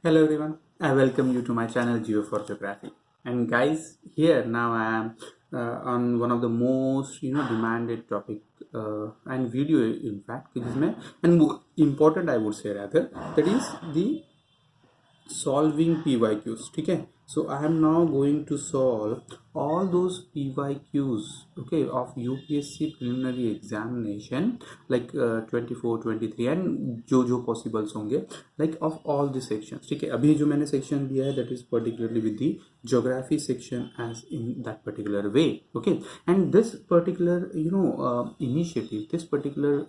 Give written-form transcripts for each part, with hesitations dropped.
Hello everyone, I welcome you to my channel Geo for Geography. And guys, here now I am on one of the most demanded topic and video in fact, जिसमें and more important I would say rather, that is the solving PYQs. ठीक है, so I am now going to solve all those PYQs okay of UPSC preliminary examination like 24 23 and जो possibles होंगे like of all the sections. ठीक है, अभी जो मैंने section दिया है that is particularly with the geography section as in that particular way. Okay, and this particular initiative, this particular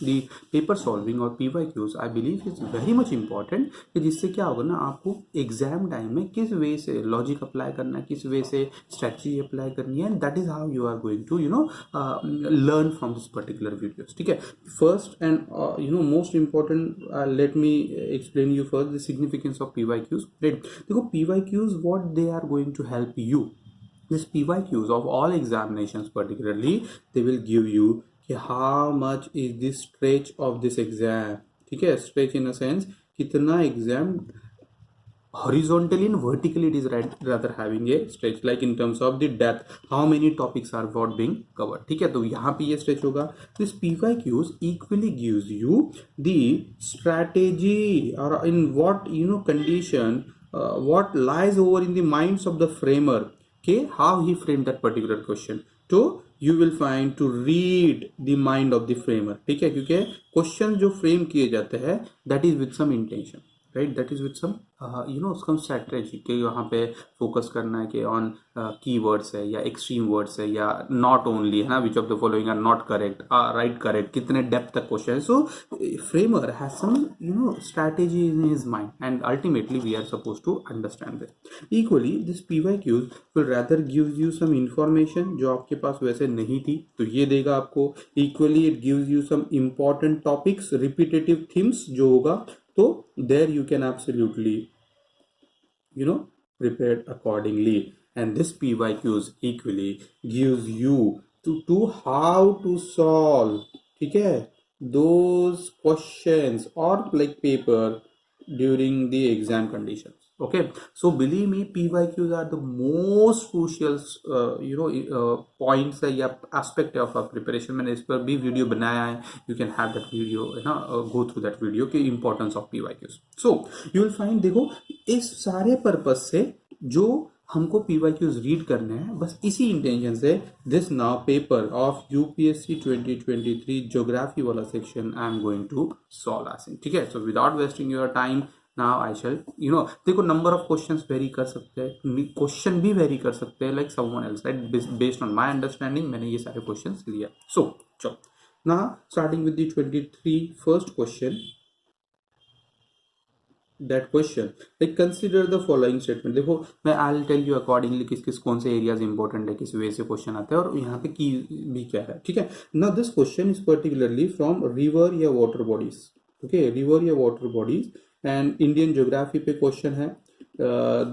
the paper solving or PYQs I believe is very much important कि जिससे क्या होगा ना, आपको exam time में किस वे से logic apply करना है, किस वे से स्ट्रेटजी अप्लाई करनी है, and that is how you are going to learn from this particular videos. ठीक है, first and most important let me explain you first the significance of PYQs. Right, देखो PYQs what they are going to help you. This PYQs of all examinations particularly, they will give you how much is the stretch of this exam. ठीक है, stretch in a sense कितना exam horizontally and vertically it is rather having a stretch, like in terms of the depth, how many topics are what being covered. ठीक है, तो यहाँ पे ये stretch होगा. This PYQs equally gives you the strategy or in what condition what lies over in the minds of the framer. Okay, how he framed that particular question. So you will find to read the mind of the framer. ठीक है, क्योंकि question जो frame किए जाते हैं that is with some intention, right, that is with some some strategy कि यहाँ पे फोकस करना है कि ऑन कीवर्ड्स है या एक्सट्रीम वर्ड्स है या नॉट ओनली है ना, which of the following are not correct right correct, कितने डेप्थ तक क्वेश्चन है. So framer has some strategy in his mind and ultimately we are supposed to understand this. Equally this PYQs will rather gives you some information जो आपके पास वैसे नहीं थी, तो ये देगा आपको. Equally it gives you some important topics, repetitive themes जो होगा, तो there you can absolutely prepared accordingly. And this PYQs equally gives you to how to solve, ठीक है, those questions or like paper during the exam conditions. Okay, so believe me, PYQs are the most crucial points या aspect of our preparation. मैंने इस पर भी video बनाया है, you can have that video go through that video कि importance of PYQs. So you will find, देखो इस सारे पर्पस से जो हमको PYQs रीड करने हैं, बस इसी इंटेंशन से this now paper of UPSC 2023 geography वाला section I am going to solve आसिंग. ठीक है, so without wasting your time now I shall देखो नंबर ऑफ क्वेश्चंस वेरी कर सकते हैं, क्वेश्चन भी वेरी कर सकते हैं like someone else, right, based on my understanding मैंने ये सारे क्वेश्चंस लिया. सो चलो now starting with the 23 first question. That question, like consider the following statement. देखो मैं I'll tell you accordingly किस किस कौन से एरियाज इंपॉर्टेंट है, किस वे से क्वेश्चन आते हैं और यहाँ पे की भी क्या है. ठीक है, now this question is particularly from river या water bodies. Okay, river या water bodies and Indian geography पे क्वेश्चन है.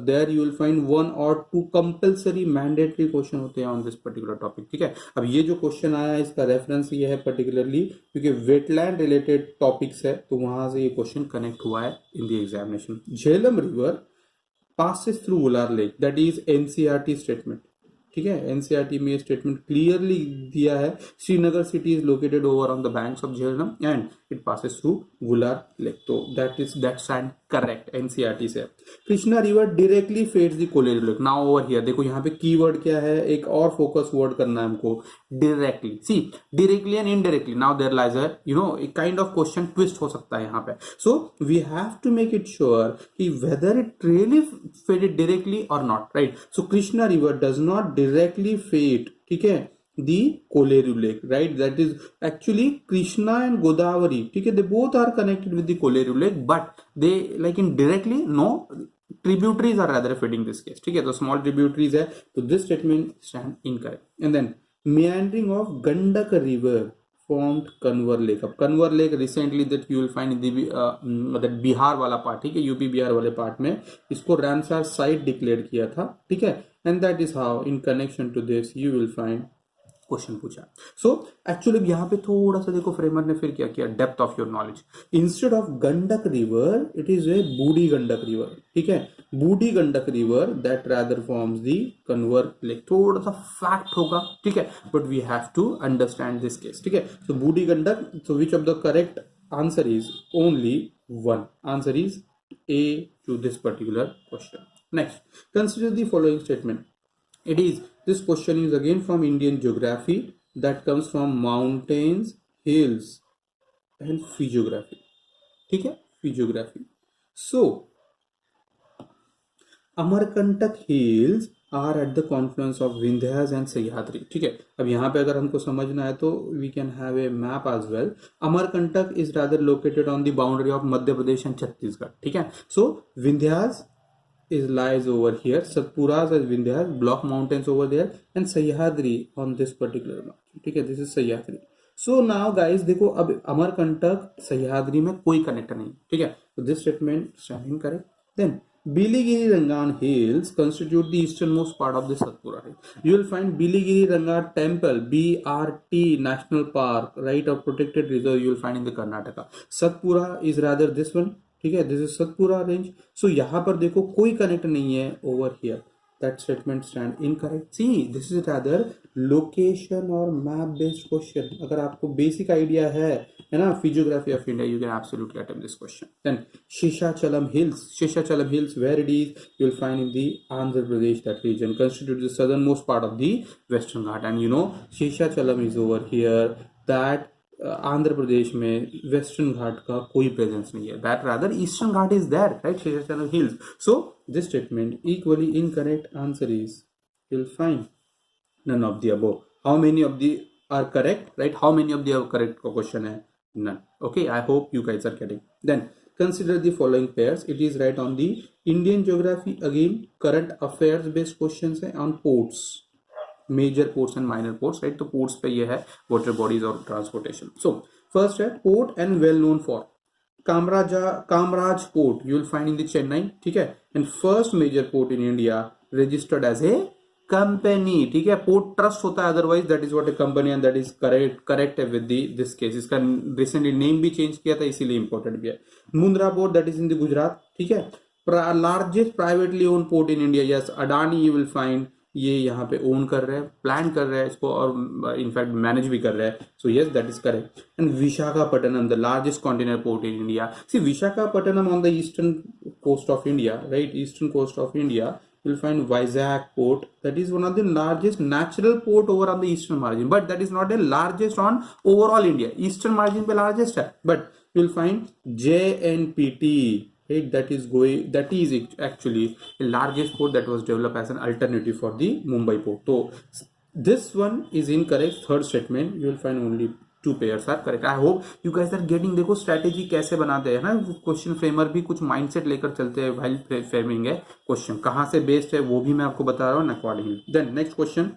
There you will find one or two compulsory mandatory question होते हैं on this particular topic. ठीक है, अब ये जो क्वेश्चन आया है इसका रेफरेंस ये है particularly क्योंकि वेटलैंड रिलेटेड टॉपिक्स है, तो वहां से ये क्वेश्चन कनेक्ट हुआ है in the examination. Jhelum river passes through Wular Lake, that is NCERT statement. ठीक है, एनसीईआरटी में स्टेटमेंट क्लियरली दिया है. Srinagar city is located over on the banks of Jhelum and it passes through Wular lake, तो दैट स्टैंड करेक्ट एनसीईआरटी से. Krishna river directly fades the Kolleru lake. Now over here देखो यहाँ पे कीवर्ड क्या है, एक और फोकस वर्ड करना है हमको, directly. See directly and indirectly, now there lies एक काइंड ऑफ क्वेश्चन ट्विस्ट हो सकता है यहाँ पे. So we have to make it sure कि whether it really feeded directly और not, right. So Krishna river does not directly fed, ठीक है, the Koleru lake, right, that is actually Krishna and Godavari, ठीक है, they both are connected with the Koleru lake but they like indirectly no tributaries are rather feeding this case. ठीक है, तो small tributaries है, तो this statement stand incorrect. And then meandering of Gandak river formed Kanwar lake. अब Kanwar lake recently that you will find in the that Bihar वाला part, ठीक है, UP Bihar वाले पार्ट में इसको रामसार साइट डिक्लेयर किया था. ठीक है, and that is how in connection to this you will find question पूछा। सो एक्चुअली यहाँ पे थोड़ा सा देखो फ्रेमर ने फिर क्या किया, depth of your knowledge, instead of Gandak river it is a Burhi Gandak river, ठीक है, Burhi Gandak river that rather forms the Kanwar lake, थोड़ा सा फैक्ट होगा, ठीक है, but we have to understand this case, ठीक है। So Burhi Gandak, so which of the correct answer is only one, answer is A to this particular question. Next, consider the following statement. It is, this question is again from Indian geography, that comes from mountains, hills and physiography. ठीक है, physiography. So Amarkantak hills are at the confluence of Vindhyas and Sahyadri, ठीक है। अब यहाँ पे अगर हमको समझना है तो we can have a map as well. Amarkantak is rather located on the boundary of Madhya Pradesh and Chhattisgarh, ठीक है। सो Vindhyas is lies over here, Satpuras as Vindhyas, block mountains over there and Sahyadri on this particular mountain, ठीक है, this is Sahyadri. So now guys देखो, अब अमरकंटक सह्याद्री में कोई connect नहीं, ठीक है, so this statement standing correct. Then Biligiri Rangan hills constitute the easternmost part of the Satpura hill. You will find Biligiri Rangan temple, BRT national park, right, of protected reserve, you will find in the Karnataka. Satpura is rather this one, ठीक है, this is Satpura range. So यहाँ पर देखो कोई connect नहीं है over here, that statement stand incorrect. See this is rather location और map based question. अगर आपको बेसिक आइडिया है ना physiography of India, you can absolutely attempt this question. Then Seshachalam hills where it is, you will find in the Andhra Pradesh, that region constitute the southern most part of the western Ghat, and you know Seshachalam is over here, that Andhra Pradesh में Western Ghat का कोई presence नहीं है, that rather Eastern Ghat is there, right, Seshachalam hills. So this statement equally incorrect, answer is you will find none of the above. How many of the are correct, right? How many of the are correct का question है, none. Okay, I hope you guys are getting. Then consider the following pairs. It is right on the Indian geography, again current affairs based questions है on ports, major ports and minor ports, right. तो ports पे ये है water bodies और transportation. So first है port and well known for Kamaraj port, you will find in the Chennai, ठीक है, and first major port in India registered as a company, ठीक है, पोर्ट ट्रस्ट होता है otherwise that is what a company, and that is correct with this case. इसका recently name भी change किया था, इसीलिए इंपॉर्टेंट भी है। Mundra port that is in the Gujarat, ठीक है, largest privately own port in India, yes Adani, you will find ये यहाँ पे ओन कर रहे हैं, प्लान कर रहे हैं इसको और इनफैक्ट मैनेज भी कर रहे हैं। So yes that is correct. And Visakhapatnam the largest container port in India. See Visakhapatnam on the eastern coast of India, right, eastern coast of India, you'll find Vizag port, that is one of the largest natural port over on the eastern margin, but that is not the largest on overall India. Eastern margin पे largest है, but you'll find JNPT, right, that is actually the largest port that was developed as an alternative for the Mumbai port. So this one is incorrect. Third statement, you will find only two pairs are correct. I hope you guys are getting. देखो strategy कैसे बनाते हैं ना question framer भी, कुछ mindset लेकर चलते हैं व्हाइल फ्रेमिंग है क्वेश्चन, कहाँ से बेस्ड है वो भी मैं आपको बता रहा हूँ accordingly. Then next question,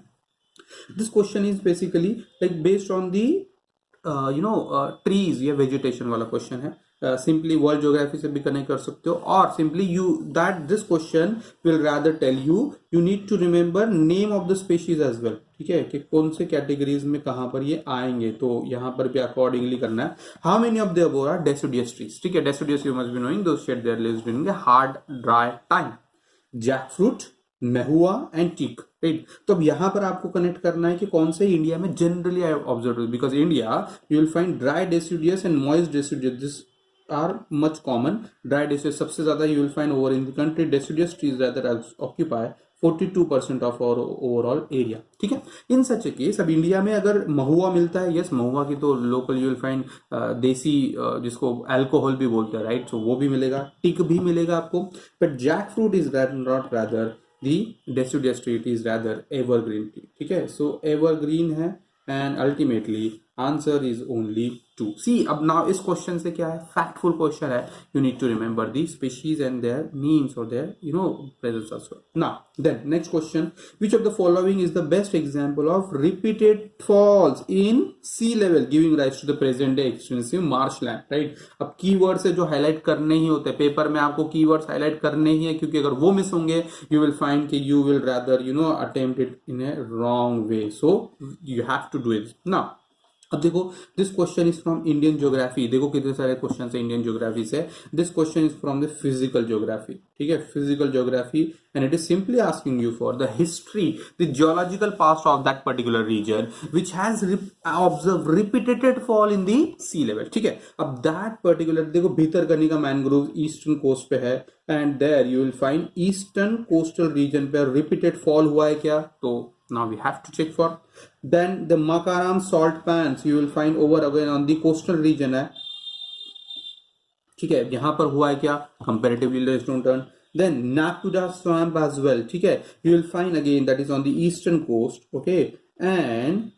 this question is basically like based on the trees या वेजिटेशन वाला क्वेश्चन है। सिंपली वर्ल्ड ज्योग्राफी से भी कनेक्ट कर सकते हो, और simply you that this question will rather tell you need to remember name of the species as well, ठीक है, कि कौन से कैटेगरीज में कहां पर ये आएंगे, तो यहां पर भी अकॉर्डिंगली करना है। How many of the above are deciduous trees, ठीक है, deciduous you must be knowing those shed their leaves during the hard dry time, jackfruit, mahua and teak, right. तो अब यहां पर आपको कनेक्ट करना है कि कौन से इंडिया में generally observe, because India you will find dry deciduous and moist deciduous, this are much common. Dry deciduous सबसे ज्यादा you will find over in the country. Deciduous trees rather occupy 42% of our overall area, ठीक है। इन such case अब India में अगर महुआ मिलता है, yes महुआ की तो लोकल यू विल फाइंड देसी जिसको अल्कोहल भी बोलते हैं, राइट, सो वो भी मिलेगा, टिक भी मिलेगा आपको, but jackfruit is not rather the deciduous tree, it is rather evergreen tree, ठीक है। सो एवरग्रीन है and ultimately answer is only 2. See अब नाउ इस क्वेश्चन से क्या है, फैक्टफुल क्वेश्चन है. You need to remember the species and their names और their presence also. Now then next question, which of the following is the best example of repeated falls in C level giving rise to the present day extensive marshland. Right, अब keywords है जो highlight करने ही होते हैं paper में, आपको keywords highlight करने ही है, क्योंकि अगर वो मिस होंगे यू विल फाइंड कि you will rather attempt it in a wrong way. So you have to do it. Now अब देखो, this question is from Indian geography. देखो कितने सारे क्वेश्चन है इंडियन ज्योग्राफी से. This question is from the physical geography. ठीक है, physical geography, and it is simply asking you for the history, the geological past of that particular region which has observe repeated fall in the sea level. ठीक है, अब that particular देखो, Bhitarkanika mangrove eastern coast पे है, and there you will find eastern coastal region पे repeated fall हुआ है क्या, तो now we have to check for. Then the Makaram salt pans you will find over again on the coastal region है. ठीक है, यहां पर हुआ है क्या, comparatively less turn. Then Nakuda swamp as well. ठीक है, you will find again that is on the eastern coast. Okay, and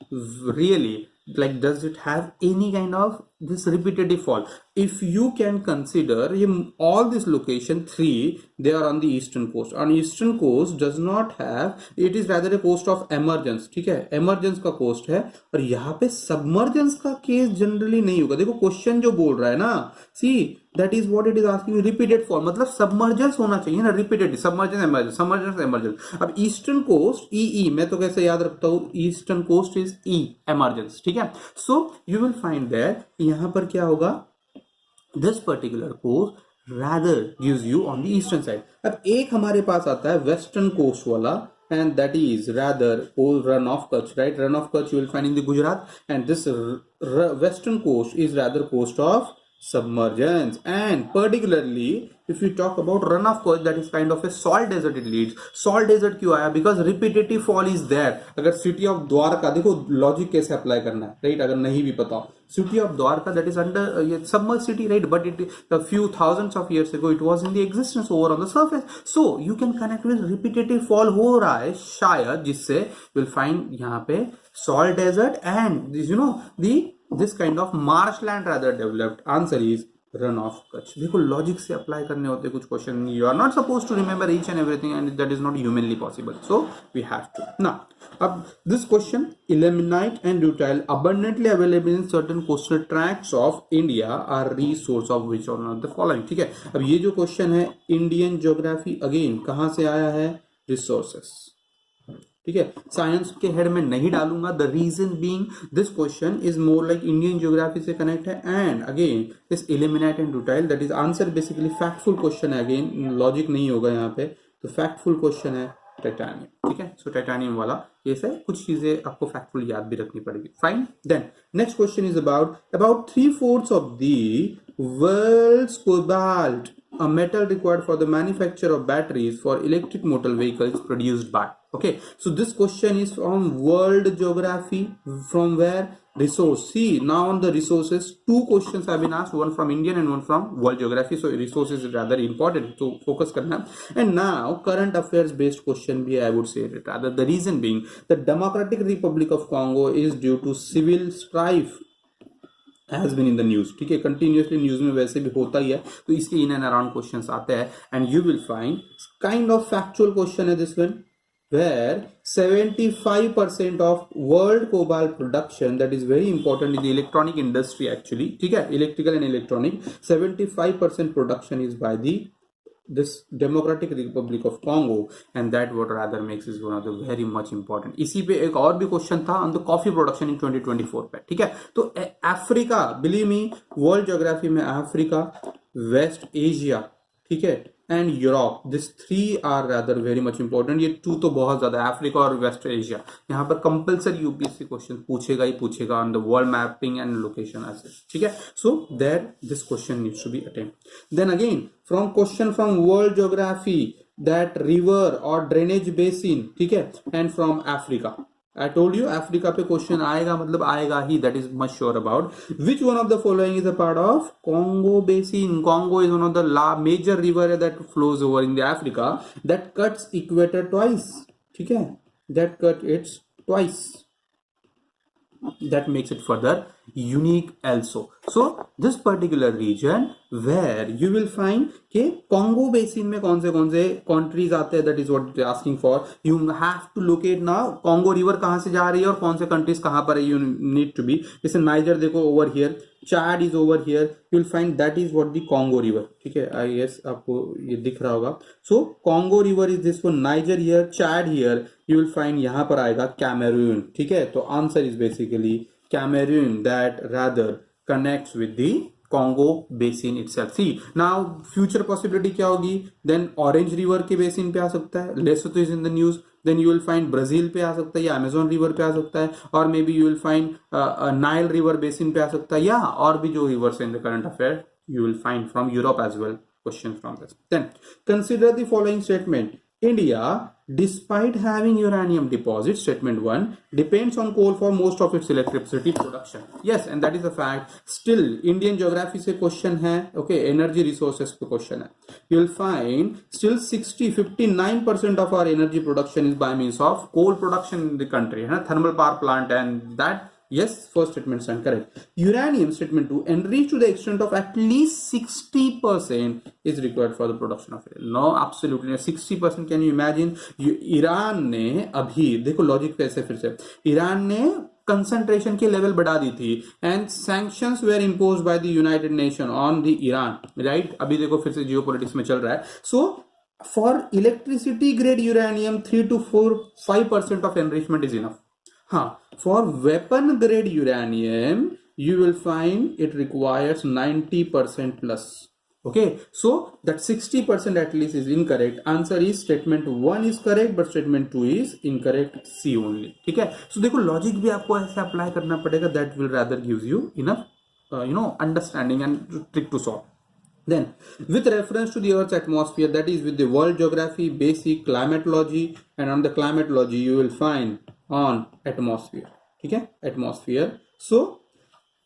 really like does it have any kind of this repetitive fall? If you can consider all this location 3, they are on the eastern coast. On eastern coast does not have, it is rather a coast of emergence. ठीक है, emergence का coast है, और यहाँ पे submergence का case generally नहीं होगा. देखो क्वेश्चन जो बोल रहा है ना, see that is what it is asking, repeated fall मतलब submergence होना चाहिए ना, repeated submergence emergence submergence emergence. अब ईस्टर्न कोस्ट ई, मैं तो कैसे याद रखता हूँ, eastern coast is E emergence. ठीक है, so you will find that यहाँ पर क्या होगा, this particular coast rather gives you on the eastern side. अब एक हमारे पास आता है वेस्टर्न कोस्ट वाला, and that is rather old run of Kutch, right? Run of Kutch you will find in the Gujarat, and this western coast is rather coast of submergence. And particularly if we talk about run of Kutch, that is kind of a salt desert it leads. Salt desert क्यों आया, because repetitive fall is there. अगर city of Dwarka, देखो logic कैसे apply करना है, right, अगर नहीं भी पता, city of Dwarka that is under submerged city, right, but it a few thousands of years ago it was in the existence over on the surface. So you can connect with repetitive fall हो रहा है शायद, जिससे you will find यहाँ पे salt desert and this kind of marshland rather developed. Answer is run of Kutch. देखो logic से apply करने होते कुछ question, you are not suppose to remember each and everything, and that is not humanly possible, so we have to. Now अब this question, ilmenite and rutile abundantly available in certain coastal tracts of India are resource of which one of the following. ठीक है, अब ये जो question है Indian geography, again कहां से आया है, रिसोर्सेस. ठीक है, साइंस के हेड में नहीं डालूंगा, the reason being this question is more like Indian geography से कनेक्ट है, and again this ilmenite and rutile, that is answer basically factful question है, अगेन लॉजिक नहीं होगा यहाँ पे, तो फैक्टफुल क्वेश्चन है टाइटेनियम. ठीक है, सो टाइटेनियम वाला केस है, कुछ चीजें आपको फैक्टफुल याद भी रखनी पड़ेगी. Fine, then next question is about 3/4 of the world's cobalt, a metal required for the manufacture of batteries for electric motor vehicles produced by. Okay, so this question is from world geography, from where, resource. See, now on the resources, 2 questions have been asked, one from Indian and one from world geography, so resources is rather important to focus karna. And now current affairs based question bhi I would say rather, the reason being the Democratic Republic of Congo is due to civil strife has been in the news. ठीक है, continuously news में वैसे भी होता ही है, तो इसके in and around questions आते हैं, and you will find kind of factual question है this one, where 75% of world cobalt production, that is very important in the electronic industry actually, ठीक है, electrical and electronic, 75% production is by the this Democratic Republic of Congo, and that what rather makes is one of the very much important. इसी पे एक और भी question था on the coffee production in 2024 पे. ठीक है, तो Africa, believe me, world geography में अफ्रीका, वेस्ट एशिया, ठीक है, and Europe, this 3 are rather very much important. ये 2 तो बहुत ज्यादा है, अफ्रीका और वेस्ट एशिया. यहाँ पर कंपल्सरी यूपीएससी क्वेश्चन पूछेगा ही पूछेगा on the world mapping and location as. ठीक है, so there this question needs to be attempt. Then again from question from world geography, that river और ड्रेनेज बेसिन, ठीक है, and from Africa. I told you Africa पे question आएगा, मतलब आएगा ही, that is much sure about. Which one of the following is a part of Congo basin? Congo is one of the major river that flows over in the Africa that cuts equator twice. ठीक है, that cut it twice. that makes it further unique also. So this particular region where you will find कि Congo basin में कौन से countries आते हैं, that is what they're asking for. You have to locate now Congo river कहाँ से जा रही है और कौन से countries कहाँ पर है, you need to be. जैसे Niger देखो over here, Chad is over here, you will find that is what the Congo river. ठीक है, I guess आपको ये दिख रहा होगा. So Congo river is this one, Niger here, Chad here, you will find यहाँ पर आएगा Cameroon. ठीक है, तो answer is basically Cameroon that rather connects with the Congo basin itself. See now future possibility क्या होगी, then Orange river के basin पे आ सकता है, Lesotho is in the news, then you will find Brazil पे आ सकता है या Amazon river पे आ सकता है, और maybe you will find Nile river basin पे आ सकता है, या और भी जो rivers in the current affair you will find from Europe as well. Questions from this. Then consider the following statement. India, despite having uranium deposits, statement 1, depends on coal for most of its electricity production. Yes, and that is a fact. Still, Indian geography से question है, okay, energy resources पे question है. You will find still 59% of our energy production is by means of coal production in the country, है ना, thermal power plant, and that. Yes, first statement is correct. Uranium, statement 2, enriched to the extent of at least 60% is required for the production of it. No, absolutely not. 60%, can you imagine? Iran ने अभी देखो logic कैसे, फिर से Iran ने concentration की level बढ़ा दी थी and sanctions were imposed by the United Nation on the Iran, right. अभी देखो फिर से जियोपॉलिटिक्स में चल रहा है. So for electricity grade uranium 3 to 5% of enrichment is enough. हाँ, for weapon grade uranium you will find it requires 90% plus. Okay, so that 60% at least is incorrect. Answer is statement 1 is correct but statement 2 is incorrect. C only. ठीक है, so देखो logic भी आपको ऐसे apply करना पड़ेगा, that will rather gives you enough understanding and trick to solve. Then with reference to the Earth's atmosphere, that is with the world geography, basic climatology, and on the climatology you will find on atmosphere. ठीक है, atmosphere. So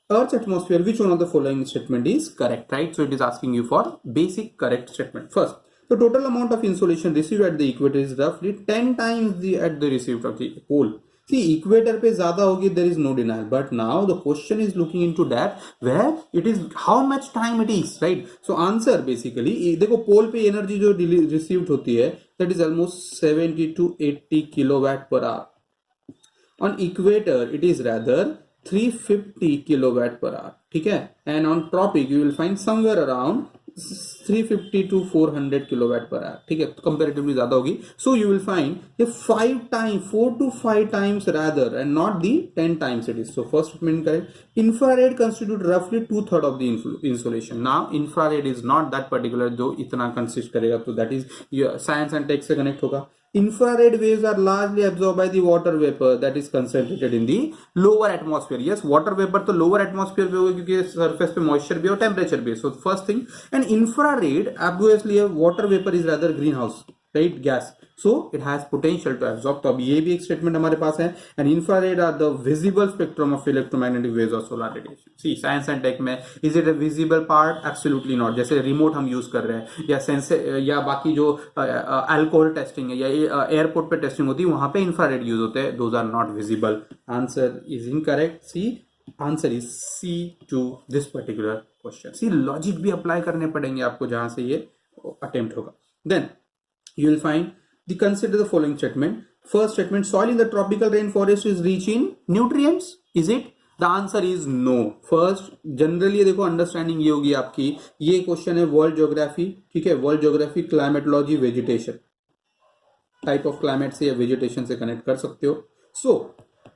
Earth's atmosphere, which one of the following statement is correct, right? So it is asking you for basic correct statement. First, the total amount of insolation received at the equator is roughly 10 times at the received of the pole. See, equator पे ज्यादा होगी, there is no denial, but now the question is looking into that where it is how much time it is, right? So answer basically, देखो पोल पे energy जो received होती है that is almost 70 to 80 kilowatt per hour. On equator it is rather 350 kilowatt per hour. ठीक है, and on tropic you will find somewhere around 350 to 400 kilowatt per hour. ठीक है, तो comparatively ज्यादा होगी. So you will find 4 to 5 times rather and not the 10 times it is. So first statement correct. Infrared constitute roughly 2/3 of the insolation. Now infrared is not that particular जो इतना consist करेगा, तो that is science and tech से connect होगा. Infrared waves are largely absorbed by the water vapor that is concentrated in the lower atmosphere. Yes, water vapor तो lower atmosphere पे होगा क्योंकि surface पे moisture भी और temperature भी. So first thing, and infrared obviously water vapor is rather greenhouse, right, gas. So it has potential to absorb. तो अब ये भी एक statement हमारे पास है. And infrared are the visible spectrum of electromagnetic waves or solar radiation. See, science and tech में is it a visible part? Absolutely not. जैसे remote हम use कर रहे हैं या सेंसर या बाकी जो alcohol testing है या एयरपोर्ट पे टेस्टिंग होती है वहां पे infrared use होते हैं. Those are not visible. Answer is incorrect. See, answer is C to this particular question. See, logic भी apply करने पड़ेंगे आपको जहां से ये attempt होगा. Then you will find consider the following statement. First statement, soil in the tropical rainforest is rich in nutrients. Is it? The answer is no. First, generally देखो understanding ये होगी आपकी, ये क्वेश्चन है वर्ल्ड ज्योग्राफी. ठीक है, world geography, climatology, vegetation, type of climate से या वेजिटेशन से कनेक्ट कर सकते हो. So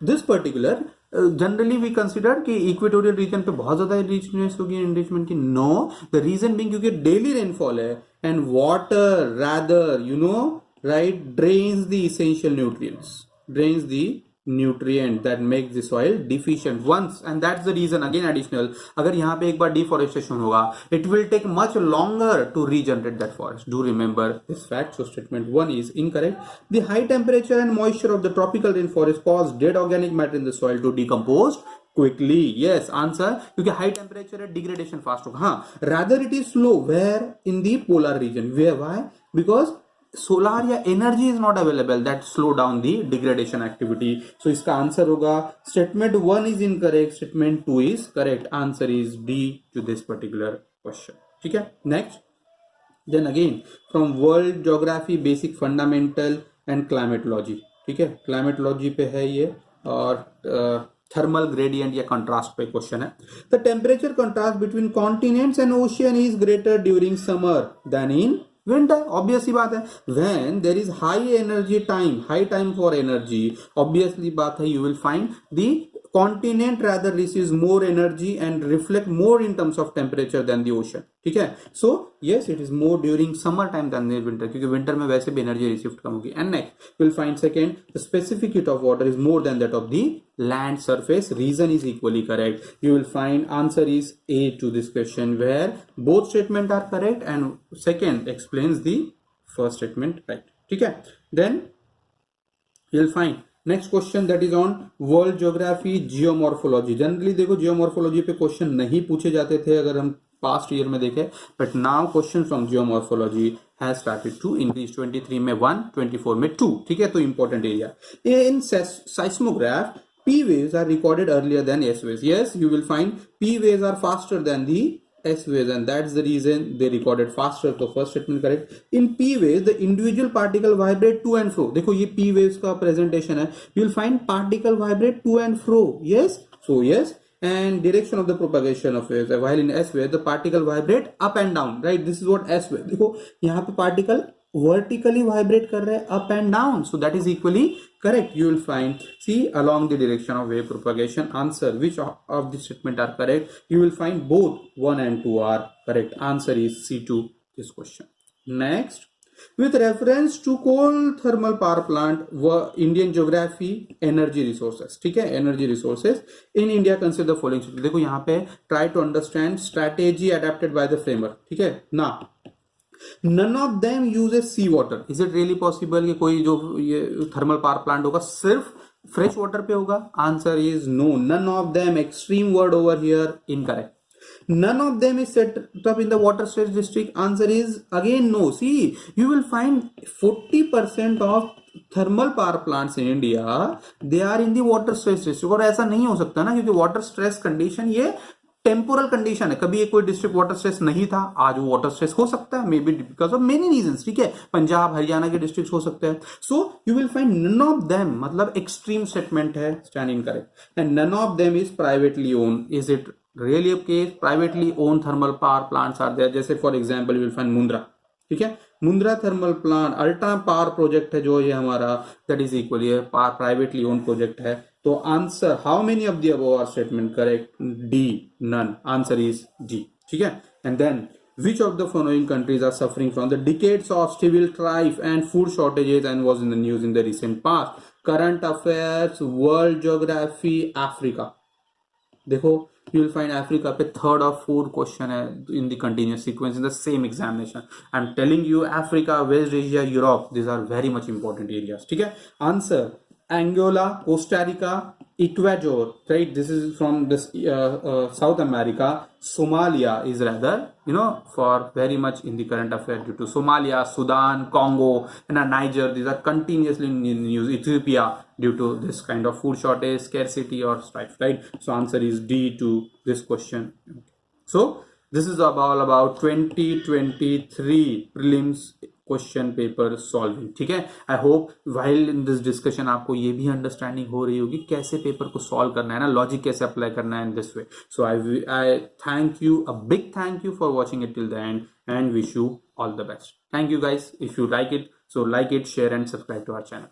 this particular generally we consider कि इक्वेटोरियल रीजन पे बहुत ज्यादा रिचनेस होगी एनरिचमेंट की. नो, द रीजन बीइंग क्योंकि डेली रेनफॉल है and water rather right, drains the essential nutrients, drains the nutrient that makes the soil deficient once, and that's the reason again additional अगर यहाँ पे एक बार deforestation होगा it will take much longer to regenerate that forest. Do remember this fact. So statement 1 is incorrect. The high temperature and moisture of the tropical rainforest cause dead organic matter in the soil to decompose quickly. Yes, answer, क्योंकि high temperature है degradation fast होगा. हाँ, rather it is slow where in the polar region. Where? Why? Because solar या energy is not available that slow down the degradation activity. So इसका answer होगा statement 1 is incorrect, statement 2 is correct. Answer is D to this particular question. ठीक है. Next, then again from world geography basic fundamental and climatology. ठीक है, climatology पे है ये, और थर्मल ग्रेडियंट या कंट्रास्ट पे क्वेश्चन है. The temperature contrast between continents and ocean is greater during summer than in winter. Obviously बात है. When there is high energy time, high time for energy, obviously बात है you will find the continent rather receives more energy and reflect more in terms of temperature than the ocean. ठीक है. So yes, it is more during summer time than the winter, क्योंकि winter में वैसे भी energy received कम होगी. And next you will find second, the specific heat of water is more than that of the land surface. Reason is equally correct. You will find answer is A to this question, where both statement are correct and second explains the first statement right. ठीक है. Then you will find next question that is on world geography geomorphology. Generally देखो geomorphology पे question नहीं पूछे जाते थे अगर हम पास्ट ईयर में देखें, but now question from geomorphology has started to increase. 23 में 1, 24 में 2. ठीक है, तो important area in seismograph P waves are recorded earlier than S waves. Yes, you will find P waves are faster than the S waves, and that's the reason they recorded faster. So first statement correct. In P waves, the individual particle vibrate to and fro. देखो ये P waves का presentation है. You will find particle vibrate to and fro. Yes, so yes, and direction of the propagation of waves. While in S wave, the particle vibrate up and down. Right? This is what S wave. देखो यहाँ पे particle vertically vibrate कर रहे हैं up and down. So that is equally correct. You will find see along the direction of wave propagation. Answer which of the statement are correct? You will find both 1 and 2 are correct. Answer is C to this question. Next, with reference to coal thermal power plant, Indian geography energy resources. ठीक है, energy resources in India consider the following. देखो यहाँ पे try to understand strategy adapted by the framer. ठीक है ना. None of them uses sea water. Is it really possible कि कोई जो ये थर्मल पावर प्लांट होगा सिर्फ फ्रेश वाटर पे होगा? Answer is no. None of them. Extreme word over here incorrect. None of them is set up in the water stress district. Answer is again no. See, you will find 40% of thermal power plants in India, they are in the water stress district. और ऐसा नहीं हो सकता ना, क्योंकि water stress condition ये temporal condition है. कभी एक कोई डिस्ट्रिक्ट वाटर स्ट्रेस नहीं था, आज वो वाटर स्ट्रेस हो सकता है, maybe because of many reasons. ठीक है, पंजाब हरियाणा के डिस्ट्रिक्ट हो सकते हैं. So you will find none of them, मतलब एक्सट्रीम स्टेटमेंट है, stand incorrect. And none of them is privately own. Is it really a case? Privately own thermal power plants are there. जैसे for example you will find Mundra. ठीक है, Mundra thermal plant ultra power project है जो ये हमारा, that is equally privately own project है. तो answer how many of the above are statement correct? D, none. Answer is D. ठीक है. And then which of the following countries are suffering from the decades of civil strife and food shortages and was in the news in the recent past? Current affairs, world geography, Africa. देखो you will find Africa पे third और fourth question है in the continuous sequence in the same examination. I'm telling you Africa, West Asia, Europe, these are very much important areas. ठीक है. Answer Angola, Costa Rica, Ecuador, right? This is from this South America. Somalia is rather, for very much in the current affair due to Somalia, Sudan, Congo, and Niger. These are continuously in the news. Ethiopia due to this kind of food shortage, scarcity, or strife, right? So answer is D to this question. So this is all about 2023 prelims question paper solving. ठीक है. I hope while in this discussion आपको ये भी understanding हो रही होगी कैसे paper को सॉल्व करना है ना, लॉजिक कैसे अप्लाई करना है in this way. So I thank you, a big thank you for watching it till the end and wish you all the best. Thank you guys. If you like it, so like it, share and subscribe to our channel.